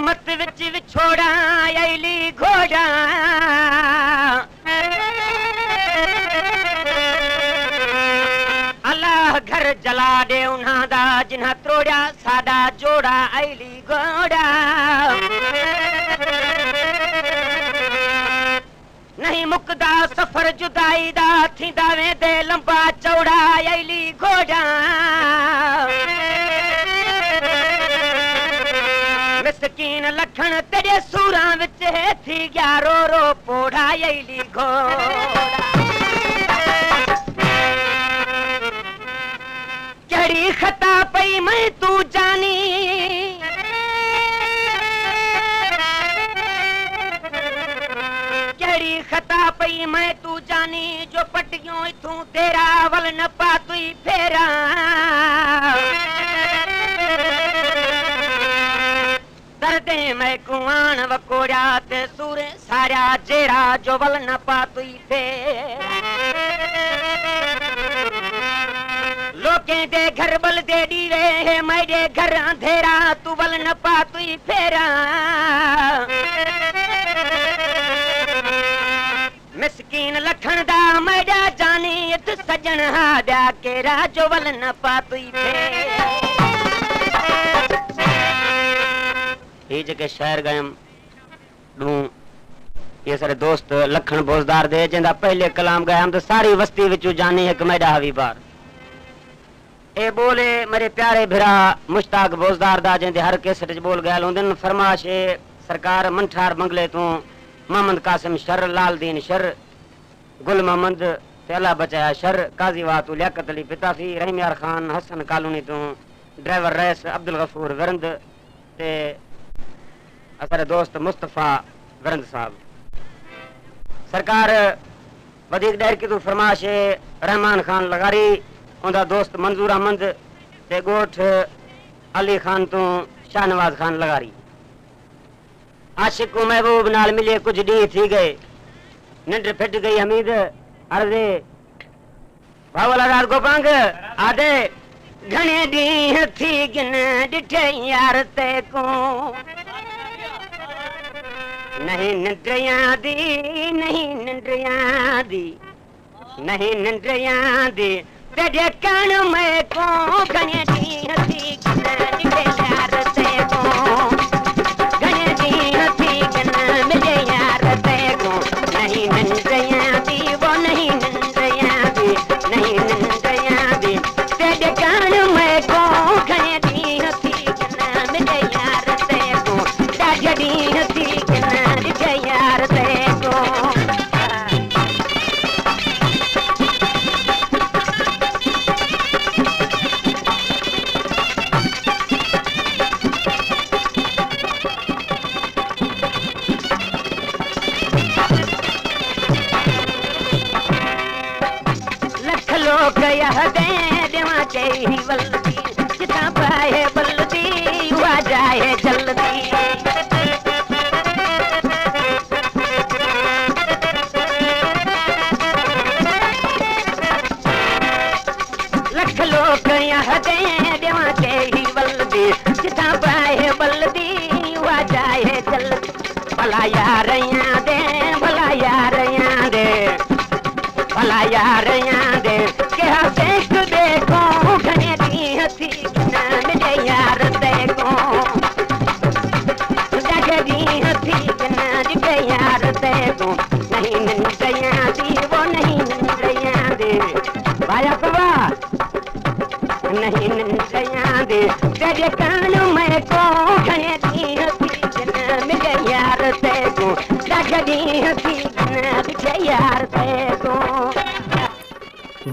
मत विच विछोड़ा अली घोड़ा अल्लाह घर जला दे उन्हां दा जिन्हां त्रोड़ा साडा जोड़ा अली घोड़ा नहीं मुकदा सफर जुदाई दा थींदा वेंदे लंबा चौड़ा अली घोड़ा मिसकीन लखन तेरे सूरां विच थी गया रो रो पोड़ा अली घोड़ा केड़ी खता पई मैं तू जानी केड़ी खता पई मैं तू जानी जो पटियों इथों तेरा वल न पातुई फेरा दर्दे मैं कुआन वकोड़ा ते सूरे सारा जेरा जो वल न पातुई फेरा लोकें दे घर बल दे दीवे मेरे घर अंधेरा तू बल न पातुई फेरा मिसकीन लखन दा मेरा जानी इत सजन हादा केरा जो बल न पातुई फेरा ये जगह शहर गयम डू ये सारे दोस्त लखन बोजदार दे जिंदा पहले कलाम गया हम तो सारी वस्ती विचू जानी एक मेरा हवी बार ए बोले मेरे प्यारे भिरा मुश्ताक बोजदार दा जिंदे हर कैसेट च बोल गया होंदन फरमाश सरकार मंठार बंगले तू मोहम्मद कासिम शर लाल दीन शर गुल मोहम्मद तेला बचाया शर काजी वातु लियाकत अली पिताफी रहीम यार खान हसन कॉलोनी तू ड्राइवर रईस अब्दुल गफूर विरंद ते असर दोस्त मुस्तफा विरंद साहब सरकार वधिक देर की तू फरमाश रहमान खान लगारी उनका दोस्त मंजूर अहमद ते गोठ अली खान तू शाहनवाज खान लगारी आशिक महबूब नाल मिले कुछ डी थी गए निंड फिट गई हमीद अर्जे भावला रात गोपांग आदे घने डी थी गिन डिठे यार ते को नहीं निंद्रिया दी नहीं निंद्रिया दी नहीं निंद्रिया दी तेरे कान में को घने दी हसी गिन डिठे यार ते को घने दी हसी गिन मिले यार ते को नहीं निंद्रिया दी वो नहीं निंद्रिया दी नहीं निंद्रिया दी तेरे कान में को घने दी हसी गिन मिले यार ते को डाजड़ी हसी गिन डिठे यार ते को गया दे देवा चाहिए बल्दी जितना पाए बल्दी हुआ जाए जल्दी लख लोग यहाँ दे देवा चाहिए बल्दी जितना पाए बल्दी हुआ जाए जल्दी भला यार यहाँ दे भला यार यहाँ दे भला यार यहाँ दे देख देखो घने दी हसी गिन मिले यार देखो दी हसी गिन डिठे यार देखो नहीं निंद्रिया दी वो नहीं निंद्रिया दे भाया पवा नहीं निंद्रिया दे तेरे कान में को घने दी हसी गिन मिले यार देखो दी हसी गिन डिठे यार देखो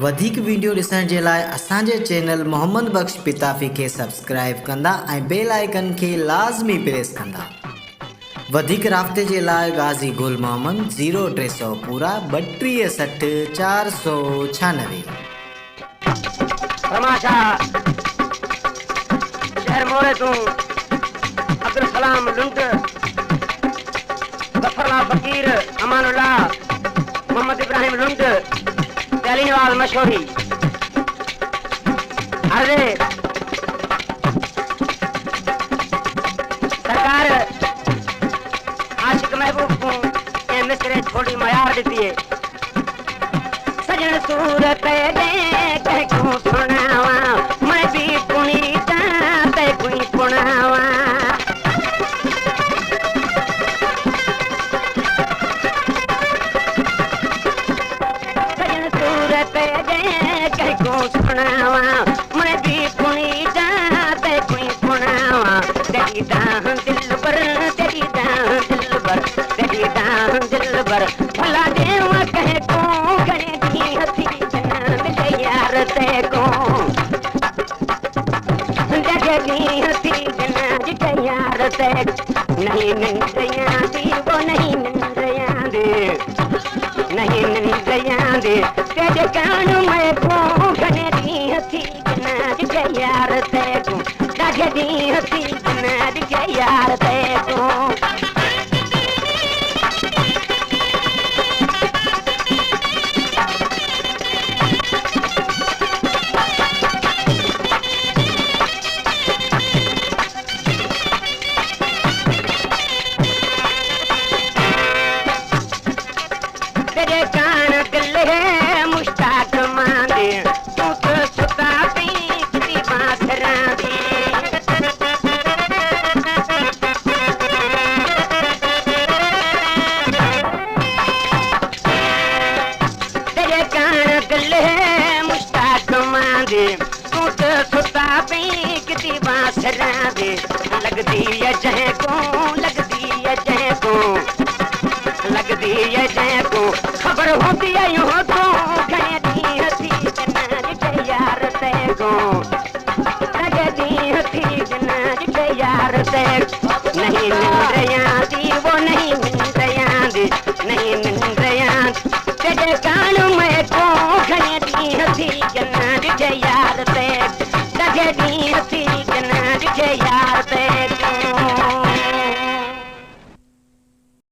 वधिक वीडियो ॾिसण जे लाइ असांजे चैनल मोहम्मद बख्श पिताफ़ी खे सब्सक्राइब कंदा ऐं बेल आइकन खे लाज़मी प्रेस कंदा। वधिक राब्ते जे लाइ गाज़ी गुल मोहम्मद 0300 पूरा 3260 496। तमाशा शहर मोरे तू अब्दुल सलाम लुंट गफरला फकीर अमानुल्लाह मोहम्मद इब्राहिम लुंट नवाज मशहूरी अर्जे सरकार मार दी है सजन सूरत दे कह को सुनावा मैं भी पुनीता ते कोई पुनावा सजन सूरत दे कह को सुनावा मैं भी पुनीता ते कोई पुनावा तेरी दाह दिल पर तेरी दाह दिल पर तेरी दाह दिल पर भला देवा कह को करे दी हथी जन्नत यार ते को जगनी हथी जन्नत यार ते नहीं निंदया दी वो नहीं निंदया दे नहीं निंदया दे तेरे कान में को करे दी हथी जन्नत यार ते को जगनी हथी जन्नत यार ते को तेरे कान गले मुश्ताक मांदे तू तो सुता पी किसी बासरा दी तेरे कान गले मुश्ताक मांदे तू तो सुता पी किसी बासरा दी लगदी है जह को लगदी है जह को लगदी है जय को खबर होती है यूं तो कहती हथी जन्नत यार ते को कहती हथी जन्नत यार ते नहीं निंदया दी वो नहीं निंदया दी नहीं निंदया तेरे कान में को कहती हथी जन्नत यार ते कहती हथी जन्नत यार ते